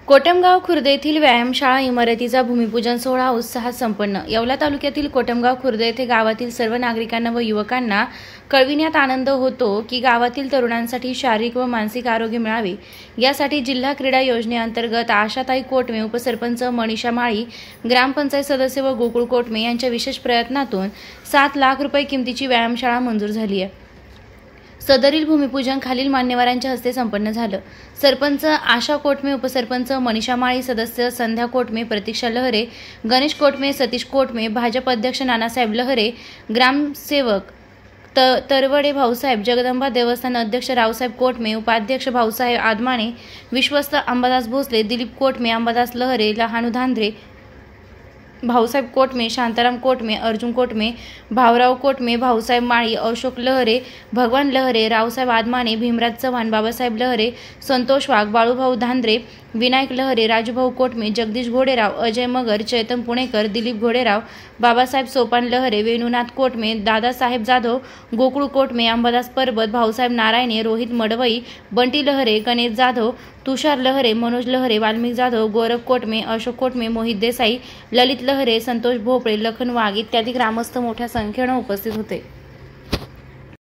कोटमगाव खुर्द येथील व्यायामशाळा इमारतीचा भूमिपूजन सोहळा उत्साहात संपन्न। येवला तालुक्यातील कोटमगाव खुर्द येथे गावातील सर्व नागरिकांना व युवकांना कळविण्यात आनंद होतो की गावातील तरुणांसाठी शारीरिक व मानसिक आरोग्य मिळावे यासाठी जिल्हा क्रीडा योजनेअंतर्गत आशाताई कोटमे, उपसरपंच मनीषा माळी, ग्रामपंचायत सदस्य व गोकुळ कोटमे यांच्या विशेष प्रयत्नातून 7 लाख रुपये किमतीची व्यायामशाळा मंजूर झाली आहे। सदरील भूमिपूजन खालील मान्यवरांच्या हस्ते संपन्न झालं। सरपंच आशा कोटमे, उपसरपंच मनीषा माळी, सदस्य संध्या कोटमे, प्रतीक्षा लहरे, गणेश कोटमे, सतीश कोटमे, भाजप अध्यक्ष नानासाहेब लहरे, ग्रामसेवक तरवडे भाऊसाहेब, जगदंबा देवस्थान अध्यक्ष रावसाहेब कोटमे, उपाध्यक्ष भाऊसाहेब आदमाने, विश्वस्त अंबादास भोसले, दिलीप कोटमे, अंबादास लहरे, लहानू धांद्रे, भाऊसाहेब कोटमे, शांताराम कोटमे, अर्जुन कोटमे, भाऊराव कोटमे, भाऊसाहेब माळी, अशोक लहरे, भगवान लहरे, रावसाहेब आदमाने, भीमराज चव्हाण, बाबासाहेब लहरे, संतोष वाघ, बाळूभाऊ धांद्रे, विनायक लहरे, राजूभाऊ कोटमे, जगदीश घोडेराव, अजय मगर, चैतन पुणेकर, दिलीप घोडेराव, बाबासाहेब सोपान लहरे, वेणुनाथ कोटमे, दादासाहेब जाधव, गोकुळ कोटमे, अंबादास परबत, भाऊसाहेब नारायणे, रोहित मडवई, बंटी लहरे, गणेश जाधव, तुषार लहरे, मनोज लहरे, वाल्मिक जाधव, गौरव कोटमे, अशोक कोटमे, मोहित देसाई, ललित लहरे, संतोष भोपळे, लखन वाघ इत्यादी ग्रामस्थ मोठ्या संख्येने उपस्थित होते।